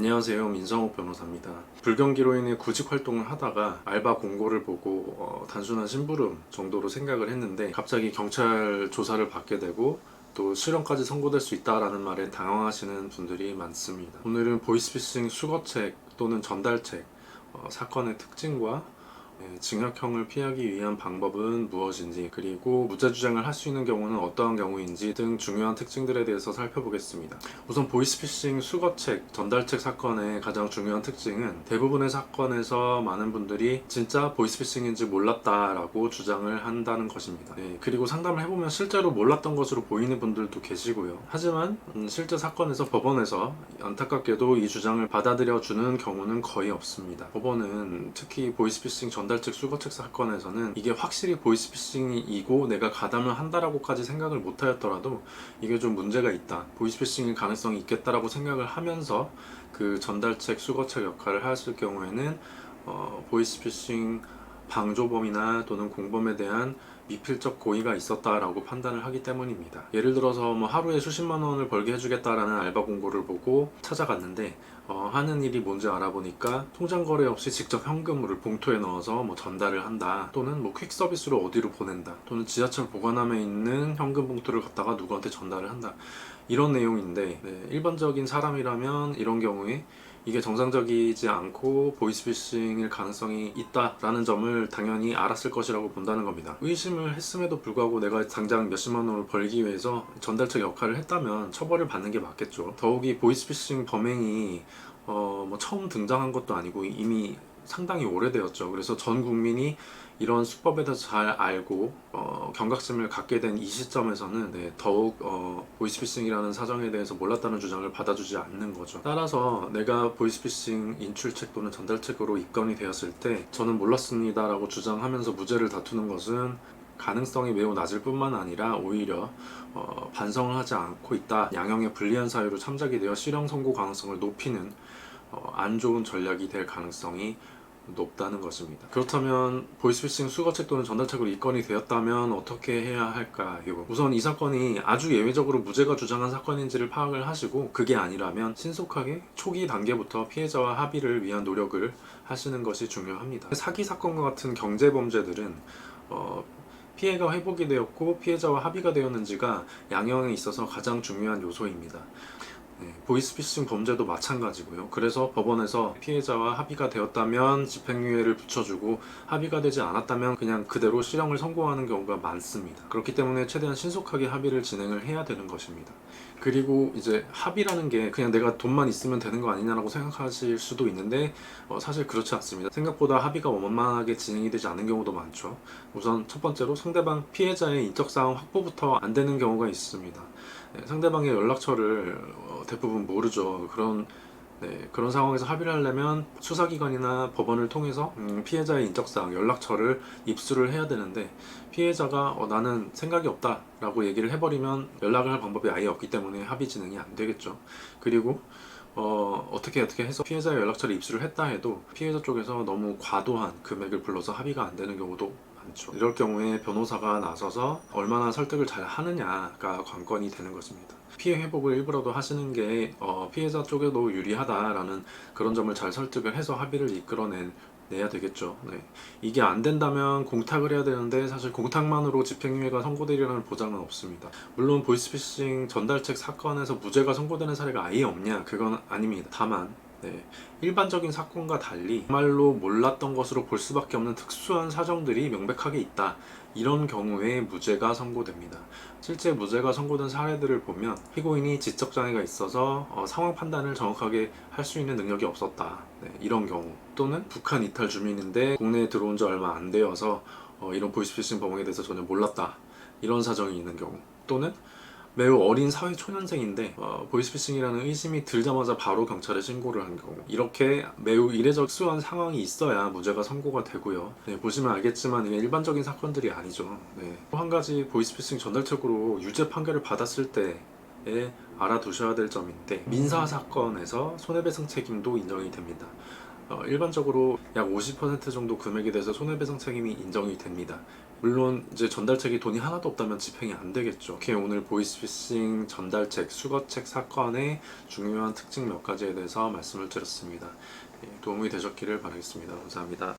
안녕하세요. 민성욱 변호사입니다. 불경기로 인해 구직 활동을 하다가 알바 공고를 보고 단순한 심부름 정도로 생각을 했는데 갑자기 경찰 조사를 받게 되고 또 실형까지 선고될 수 있다라는 말에 당황하시는 분들이 많습니다. 오늘은 보이스피싱 수거책 또는 전달책 사건의 특징과 징역형을 피하기 위한 방법은 무엇인지, 그리고 무죄 주장을 할 수 있는 경우는 어떠한 경우인지 등 중요한 특징들에 대해서 살펴보겠습니다. 우선 보이스피싱 수거책, 전달책 사건의 가장 중요한 특징은 대부분의 사건에서 많은 분들이 진짜 보이스피싱인지 몰랐다라고 주장을 한다는 것입니다. 그리고 상담을 해보면 실제로 몰랐던 것으로 보이는 분들도 계시고요. 하지만 실제 사건에서 법원에서 안타깝게도 이 주장을 받아들여주는 경우는 거의 없습니다. 법원은 특히 보이스피싱 전달책 수거책 사건에서는 이게 확실히 보이스피싱이고 내가 가담을 한다라고까지 생각을 못하였더라도 이게 좀 문제가 있다, 보이스피싱일 가능성이 있겠다라고 생각을 하면서 그 전달책 수거책 역할을 하였을 경우에는 보이스피싱 방조범이나 또는 공범에 대한 미필적 고의가 있었다라고 판단을 하기 때문입니다. 예를 들어서 하루에 수십만 원을 벌게 해주겠다라는 알바 공고를 보고 찾아갔는데 하는 일이 뭔지 알아보니까 통장 거래 없이 직접 현금을 봉투에 넣어서 전달을 한다, 또는 퀵 서비스로 어디로 보낸다, 또는 지하철 보관함에 있는 현금 봉투를 갖다가 누구한테 전달을 한다, 이런 내용인데 일반적인 사람이라면 이런 경우에 이게 정상적이지 않고 보이스피싱일 가능성이 있다라는 점을 당연히 알았을 것이라고 본다는 겁니다. 의심을 했음에도 불구하고 내가 당장 몇십만 원을 벌기 위해서 전달책 역할을 했다면 처벌을 받는 게 맞겠죠. 더욱이 보이스피싱 범행이 처음 등장한 것도 아니고 이미 상당히 오래되었죠. 그래서 전 국민이 이런 수법에 대해서 잘 알고 경각심을 갖게 된 이 시점에서는 더욱 보이스피싱이라는 사정에 대해서 몰랐다는 주장을 받아주지 않는 거죠. 따라서 내가 보이스피싱 인출책 또는 전달책으로 입건이 되었을 때 저는 몰랐습니다 라고 주장하면서 무죄를 다투는 것은 가능성이 매우 낮을 뿐만 아니라 오히려 반성을 하지 않고 있다, 양형의 불리한 사유로 참작이 되어 실형 선고 가능성을 높이는 안 좋은 전략이 될 가능성이 높다는 것입니다. 그렇다면 보이스피싱 수거책 또는 전달책으로 입건이 되었다면 어떻게 해야 할까요? 우선 이 사건이 아주 예외적으로 무죄가 주장한 사건인지를 파악을 하시고, 그게 아니라면 신속하게 초기 단계부터 피해자와 합의를 위한 노력을 하시는 것이 중요합니다. 사기 사건과 같은 경제 범죄들은 피해가 회복이 되었고 피해자와 합의가 되었는지가 양형에 있어서 가장 중요한 요소입니다. 보이스피싱 범죄도 마찬가지고요. 그래서 법원에서 피해자와 합의가 되었다면 집행유예를 붙여주고 합의가 되지 않았다면 그냥 그대로 실형을 선고하는 경우가 많습니다. 그렇기 때문에 최대한 신속하게 합의를 진행을 해야 되는 것입니다. 그리고 이제 합의라는 게 그냥 내가 돈만 있으면 되는 거 아니냐라고 생각하실 수도 있는데 사실 그렇지 않습니다. 생각보다 합의가 원만하게 진행이 되지 않는 경우도 많죠. 우선 첫 번째로 상대방 피해자의 인적사항 확보부터 안 되는 경우가 있습니다. 상대방의 연락처를 대부분 모르죠. 그런 상황에서 합의를 하려면 수사기관이나 법원을 통해서 피해자의 인적사항, 연락처를 입수를 해야 되는데, 피해자가 나는 생각이 없다 라고 얘기를 해버리면 연락을 할 방법이 아예 없기 때문에 합의 진행이 안 되겠죠. 그리고 어떻게 해서 피해자의 연락처를 입수를 했다 해도 피해자 쪽에서 너무 과도한 금액을 불러서 합의가 안 되는 경우도 많죠. 이럴 경우에 변호사가 나서서 얼마나 설득을 잘 하느냐가 관건이 되는 것입니다. 피해 회복을 일부라도 하시는 게 피해자 쪽에도 유리하다라는 그런 점을 잘 설득을 해서 합의를 이끌어내야 되겠죠. 이게 안 된다면 공탁을 해야 되는데 사실 공탁만으로 집행유예가 선고되리라는 보장은 없습니다. 물론 보이스피싱 전달책 사건에서 무죄가 선고되는 사례가 아예 없냐, 그건 아닙니다. 다만 일반적인 사건과 달리 정말로 몰랐던 것으로 볼 수밖에 없는 특수한 사정들이 명백하게 있다, 이런 경우에 무죄가 선고됩니다. 실제 무죄가 선고된 사례들을 보면 피고인이 지적장애가 있어서 상황 판단을 정확하게 할 수 있는 능력이 없었다, 이런 경우, 또는 북한 이탈 주민인데 국내에 들어온 지 얼마 안 되어서 이런 보이스피싱 범행에 대해서 전혀 몰랐다, 이런 사정이 있는 경우, 또는 매우 어린 사회 초년생인데 보이스피싱이라는 의심이 들자마자 바로 경찰에 신고를 한 경우, 이렇게 매우 이례적 수한 상황이 있어야 무죄가 선고가 되고요. 보시면 알겠지만 이게 일반적인 사건들이 아니죠. 또 한 가지 보이스피싱 전달책으로 유죄 판결을 받았을 때에 알아두셔야 될 점인데, 민사사건에서 손해배상 책임도 인정이 됩니다. 일반적으로 약 50% 정도 금액에 대해서 손해배상 책임이 인정이 됩니다. 물론 이제 전달책이 돈이 하나도 없다면 집행이 안 되겠죠. 이렇게 오늘 보이스피싱 전달책, 수거책 사건의 중요한 특징 몇 가지에 대해서 말씀을 드렸습니다. 도움이 되셨기를 바라겠습니다. 감사합니다.